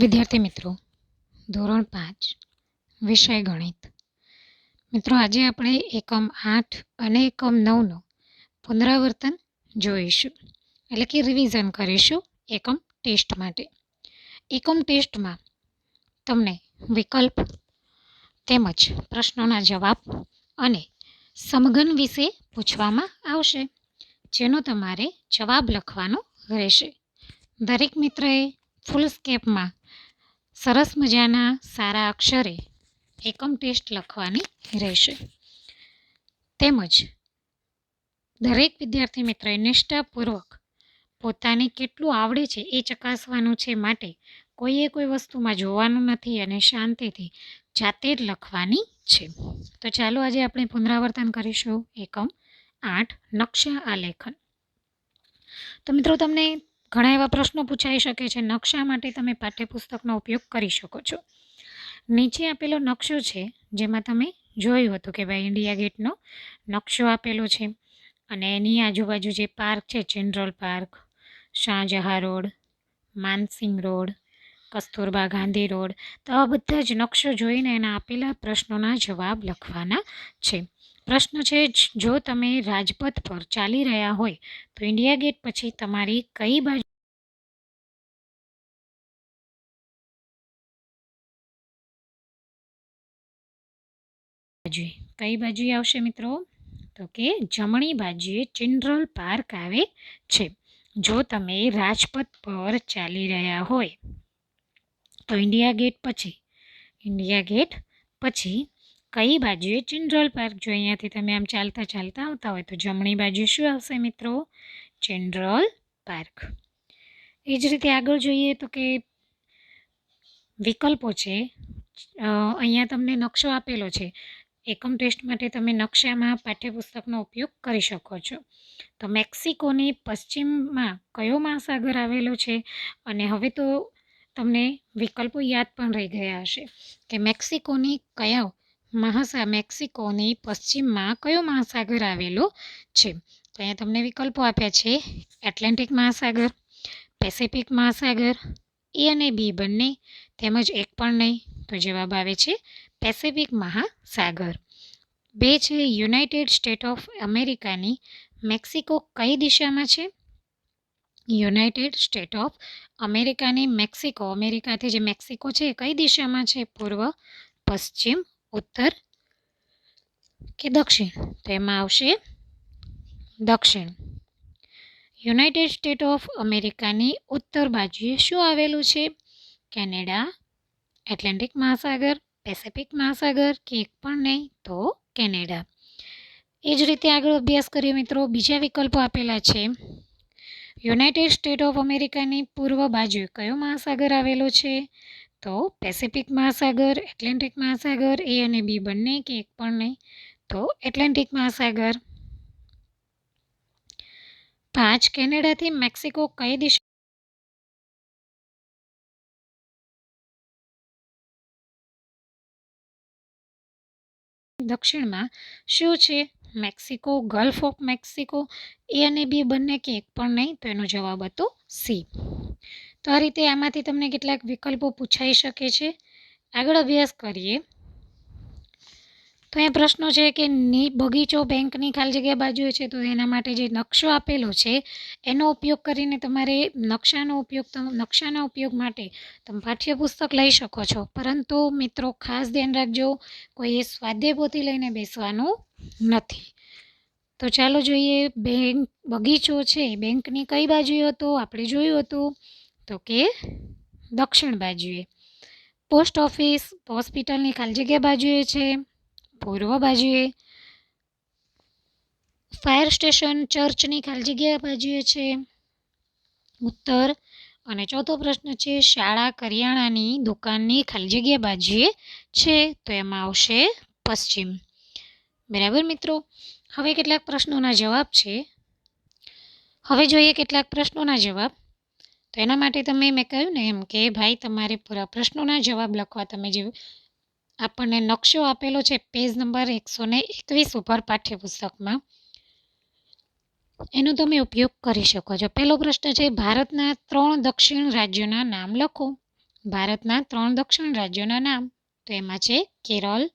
વિદ્યાર્થી મિત્રો, ધોરણ 5 વિષય ગણિત. મિત્રો, આજે આપણે એકમ 8 અને એકમ 9નો પુનરાવર્તન જોઈશું, એટલે કે રિવિઝન કરીશું એકમ ટેસ્ટ માટે. એકમ ટેસ્ટમાં તમને વિકલ્પ તેમજ પ્રશ્નોના જવાબ અને સમઘન વિશે પૂછવામાં આવશે, જેનો તમારે જવાબ લખવાનો રહેશે. દરેક મિત્રએ ફૂલ સ્કેપમાં સરસ મજાના સારા અક્ષરે એકમ ટેસ્ટ લખવાની રહેશે. તેમજ દરેક વિદ્યાર્થી મિત્રએ નિષ્ઠાપૂર્વક પોતાને કેટલું આવડે છે એ ચકાસવાનું છે, માટે કોઈ વસ્તુમાં જોવાનું નથી અને શાંતિથી જાતે જ લખવાની છે. તો ચાલો આજે આપણે પુનરાવર્તન કરીશું એકમ 8 નકશા આલેખન. તો મિત્રો, તમને ઘણા એવા પ્રશ્નો પૂછાઈ શકે છે. નકશા માટે તમે પાઠ્યપુસ્તકનો ઉપયોગ કરી શકો છો. નીચે આપેલો નકશો છે, જેમાં તમે જોયું હતું કે ભાઈ ઇન્ડિયા ગેટનો નકશો આપેલો છે અને એની આજુબાજુ જે પાર્ક છે, general park, Shahjahan road, Mansingh road, Kasturba Gandhi road, તો આ બધા જ નકશો જોઈને એના આપેલા પ્રશ્નોના જવાબ લખવાના છે. પ્રશ્ન છે, જો તમે રાજપથ પર ચાલી રહ્યા હોય તો ઇન્ડિયા ગેટ પછી તમારી કઈ બાજુ આવશે મિત્રો? તો કે જમણી બાજુએ જનરલ પાર્ક આવે છે. જો તમે રાજપથ પર ચાલી રહ્યા હોય તો ઇન્ડિયા ગેટ પછી કઈ બાજુએ જનરલ પાર્ક? જો અહીંયાથી તમે આમ ચાલતા આવતા હોય તો જમણી બાજુ શું આવશે મિત્રો? General park. એ જ રીતે આગળ જોઈએ તો કે વિકલ્પો છે. અહીંયા તમને નકશો આપેલો છે. એકમ ટેસ્ટ માટે તમે નકશામાં પાઠ્યપુસ્તકનો ઉપયોગ કરી શકો છો. તો મેક્સિકોની પશ્ચિમમાં કયો મહાસાગર આવેલો છે? અને હવે તો તમને વિકલ્પો યાદ પણ રહી ગયા હશે કે મેક્સિકોની પશ્ચિમમાં કયો મહાસાગર આવેલો છે. તો અહીંયા તમને વિકલ્પો આપ્યા છે: એટલાન્ટિક મહાસાગર, પેસિફિક મહાસાગર, એ અને બી બંને, તેમજ એક પણ નહીં. તો જવાબ આવે છે પેસિફિક મહાસાગર. 2 છે, યુનાઇટેડ સ્ટેટ ઓફ અમેરિકાની મેક્સિકો કઈ દિશામાં છે? યુનાઇટેડ સ્ટેટ ઓફ અમેરિકાની અમેરિકાથી જે મેક્સિકો છે એ કઈ દિશામાં છે? પૂર્વ, પશ્ચિમ, ઉત્તર કે દક્ષિણ? તો એમાં આવશે દક્ષિણ. યુનાઇટેડ સ્ટેટ ઓફ અમેરિકાની ઉત્તર બાજુએ શું આવેલું છે? કેનેડા, એટલાન્ટિક મહાસાગર, પેસિફિક મહાસાગર કે એક પણ નહીં? તો કેનેડા. એ જ રીતે આગળ અભ્યાસ કરીએ મિત્રો. બીજા વિકલ્પો આપેલા છે: યુનાઇટેડ સ્ટેટ ઓફ અમેરિકાની પૂર્વ બાજુએ કયો મહાસાગર આવેલો છે? તો પેસિફિક મહાસાગર, એટલાન્ટિક મહાસાગર, એ અને બી બંને કે એક પણ નહીં? તો એટલાન્ટિક મહાસાગર. 5, કેનેડાથી મેક્સિકો કઈ દિશા દક્ષિણમાં શું છે? મેક્સિકો, ગલ્ફ ઓફ મેક્સિકો, એ અને બી બંને કે એક પણ નહીં? તો એનો જવાબ હતો સી. તો આ રીતે આમાંથી તમને કેટલાક વિકલ્પો પૂછાઈ શકે છે. આગળ અભ્યાસ કરીએ તો એ પ્રશ્નો છે કે બગીચો બેંકની ખાલી જગ્યા બાજુએ છે, તો એના માટે જે નકશો આપેલો છે એનો ઉપયોગ કરીને તમારે નકશાના ઉપયોગ માટે તમે પાઠ્યપુસ્તક લઈ શકો છો. પરંતુ મિત્રો, ખાસ ધ્યાન રાખજો, કોઈએ સ્વાધ્યાય પોથી લઈને બેસવાનું નથી. તો ચાલો જોઈએ, બગીચો છે બેંકની કઈ બાજુએ હતો? આપણે જોયું હતું તો કે દક્ષિણ બાજુએ. પોસ્ટ ઓફિસ હોસ્પિટલની ખાલી જગ્યા બાજુએ છે, પૂર્વ બાજુએ. ફાયર સ્ટેશન ચર્ચની ખાલી જગ્યા બાજુએ છે, ઉત્તર. અને ચોથો પ્રશ્ન છે, શાળા કરિયાણાની દુકાનની ખાલી જગ્યા બાજુએ છે, તો એમાં આવશે પશ્ચિમ. બરાબર મિત્રો. હવે કેટલાક પ્રશ્નોના જવાબ છે. હવે જોઈએ કેટલાક પ્રશ્નોના જવાબ. તો એના માટે મેં કહ્યું ને એમ કે ભાઈ તમારે પૂરા પ્રશ્નોના જવાબ લખવા. તમે જે આપણને નકશો આપેલો છે પેજ નંબર 121 ઉપર પાઠ્યપુસ્તકમાં, એનો તમે ઉપયોગ કરી શકો છો. પહેલો પ્રશ્ન છે, ભારતના 3 દક્ષિણ રાજ્યોના નામ લખો. ભારતના 3 દક્ષિણ રાજ્યોના નામ, તો એમાં છે કેરળ,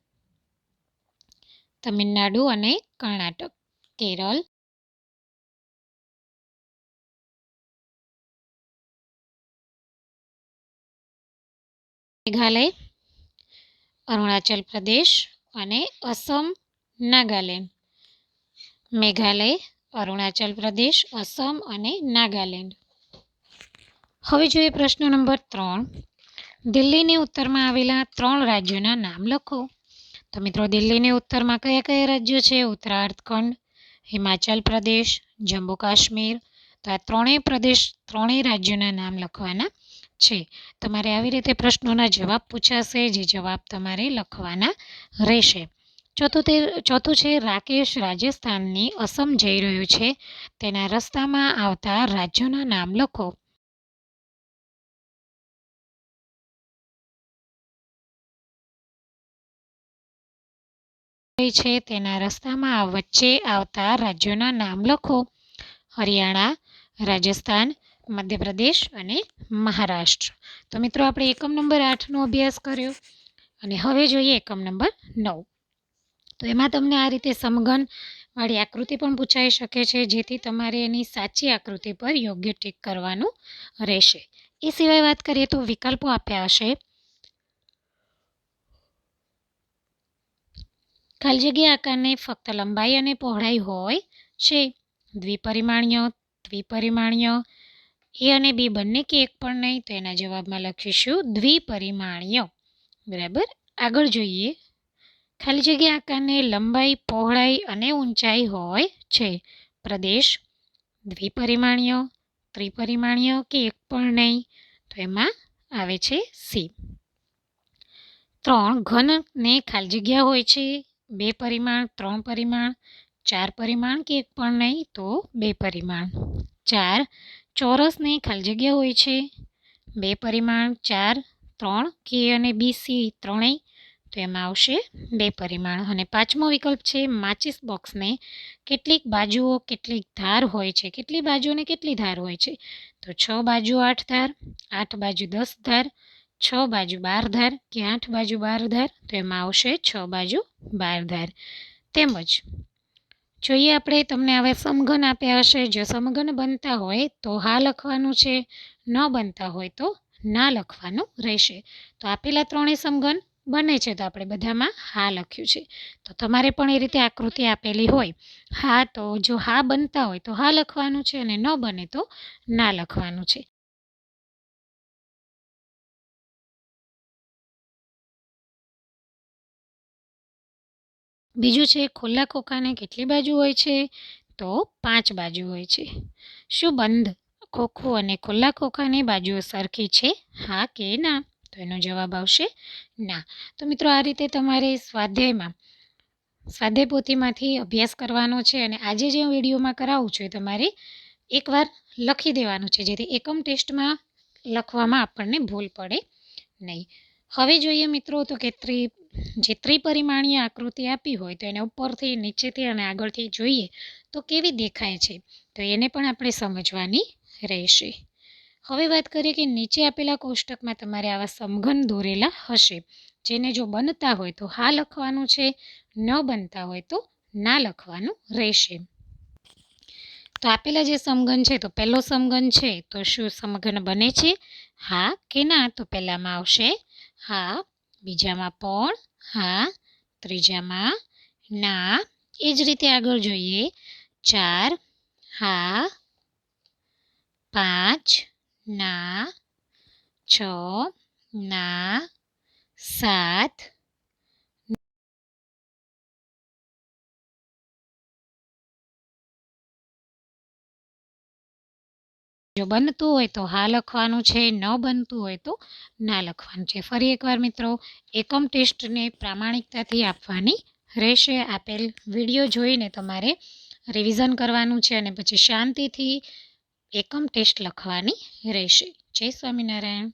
તમિલનાડુ અને કર્ણાટક. કેરળ, મેઘાલય, અરુણાચલ પ્રદેશ અને અસમ, નાગાલેન્ડ. મેઘાલય, અરુણાચલ પ્રદેશ, અસમ અને નાગાલેન્ડ. હવે જોઈએ પ્રશ્ન નંબર 3. દિલ્હીની ઉત્તરમાં આવેલા 3 રાજ્યોના નામ લખો. તો મિત્રો દિલ્હીની ઉત્તરમાં કયા કયા રાજ્યો છે? ઉત્તરાખંડ, હિમાચલ પ્રદેશ, જમ્મુ કાશ્મીર. તો આ ત્રણેય રાજ્યોના નામ લખવાના છે. તમારે આવી રીતે પ્રશ્નોના જવાબ પૂછાશે, જે જવાબ તમારે લખવાના રહેશે. ચોથું છે રાકેશ રાજસ્થાનની અસમ જઈ રહ્યું છે, તેના રસ્તામાં આવતા રાજ્યોના નામ લખો. છે તેના રસ્તામાં વચ્ચે આવતા રાજ્યોના નામ લખો. હરિયાણા, રાજસ્થાન, મધ્યપ્રદેશ અને મહારાષ્ટ્ર. તો મિત્રો આપણે એકમ નંબર 8નો અભ્યાસ કર્યો અને હવે જોઈએ એકમ નંબર 9. તો એમાં તમને આ રીતે સમઘનવાળી આકૃતિ પણ પૂછાઈ શકે છે, જેથી તમારે એની સાચી આકૃતિ પર યોગ્ય ટીક કરવાનું રહેશે. એ સિવાય વાત કરીએ તો વિકલ્પો આપ્યા હશે. ખાલી જગ્યા આકારને ફક્ત લંબાઈ અને પહોળાઈ હોય છે. દ્વિપરિમાણીય, ત્રિપરિમાણીય, એ અને બી બંને કે એક પણ નહીં, તો એના જવાબમાં લખીશું દ્વિપરિમાણીય. બરાબર. આગળ જોઈએ. ખાલી જગ્યા આકારને લંબાઈ, પહોળાઈ અને ઊંચાઈ હોય છે. પ્રદેશ, દ્વિપરિમાણીય, ત્રિપરિમાણીય કે એક પણ નહીં, તો એમાં આવે છે સી. 3 ઘનને ખાલી જગ્યા હોય છે. 2 પરિમાણ, 3 પરિમાણ, 4 પરિમાણ કે એક પણ નહીં, તો 2 પરિમાણ. 4 ચોરસને ખાલી જગ્યા હોય છે. 2 પરિમાણ, 4, 3 કે અને બી સી ત્રણેય, તો એમાં આવશે 2 પરિમાણ. અને 5મો વિકલ્પ છે માચિસ બોક્સને કેટલીક બાજુઓ કેટલીક ધાર હોય છે. કેટલી બાજુઓ અને કેટલી ધાર હોય છે? તો 6 બાજુ 8 ધાર, 8 બાજુ 10 ધાર, 6 બાજુ 12 ધાર કે 8 બાજુ 12 ધાર, તો એમાં આવશે 6 બાજુ 12 ધાર. તેમજ જોઈએ આપણે તમને હવે સમઘન આપ્યા હશે. જો સમઘન બનતા હોય તો હા લખવાનું છે, ન બનતા હોય તો ના લખવાનું રહેશે. તો આપેલા 3 સમઘન બને છે, તો આપણે બધામાં હા લખ્યું છે. તો તમારે પણ એ રીતે આકૃતિ આપેલી હોય હા, તો જો હા બનતા હોય તો હા લખવાનું છે અને ન બને તો ના લખવાનું છે. બીજું છે ખુલ્લા ખોખાને કેટલી બાજુ હોય છે? તો 5 બાજુ હોય છે. શું બંધ ખોખું અને ખુલ્લા ખોખાની બાજુઓ સરખી છે? હા કે ના? તો એનો જવાબ આવશે ના. તો મિત્રો આ રીતે તમારે સ્વાધ્યાય પોથીમાંથી અભ્યાસ કરવાનો છે અને આજે જે વિડીયોમાં કરાવું છું એ તમારે એકવાર લખી દેવાનું છે, જેથી એકમ ટેસ્ટમાં લખવામાં આપણને ભૂલ પડે નહીં. હવે જોઈએ મિત્રો તો કે જે ત્રિપરિમાણીય આકૃતિ આપી હોય તો એને ઉપરથી, નીચેથી અને આગળથી જોઈએ તો કેવી દેખાય છે, તો એને પણ આપણે સમજવાની રહેશે. હવે વાત કરીએ કે નીચે આપેલા કોષ્ટકમાં તમારે આવા સમઘન દોરેલા હશે, જેને જો બનતા હોય તો હા લખવાનું છે, ન બનતા હોય તો ના લખવાનું રહેશે. તો આપેલા જે સમઘન છે, તો પહેલો સમઘન છે, તો શું સમઘન બને છે? હા કે ના? તો પહેલામાં આવશે હા, બીજામાં પણ હા, ત્રીજામાં ના. એ જ રીતે આગળ જોઈએ. 4 હા, 5 ના, 6 ના, 7 જો બનતું હોય તો હા લખવાનું છે, ન બનતું હોય તો ના લખવાનું છે. ફરી એકવાર મિત્રો એકમ ટેસ્ટને પ્રામાણિકતાથી આપવાની રહેશે. આપેલ વિડીયો જોઈને તમારે રિવિઝન કરવાનું છે અને પછી શાંતિથી એકમ ટેસ્ટ લખવાની રહેશે. જય સ્વામિનારાયણ.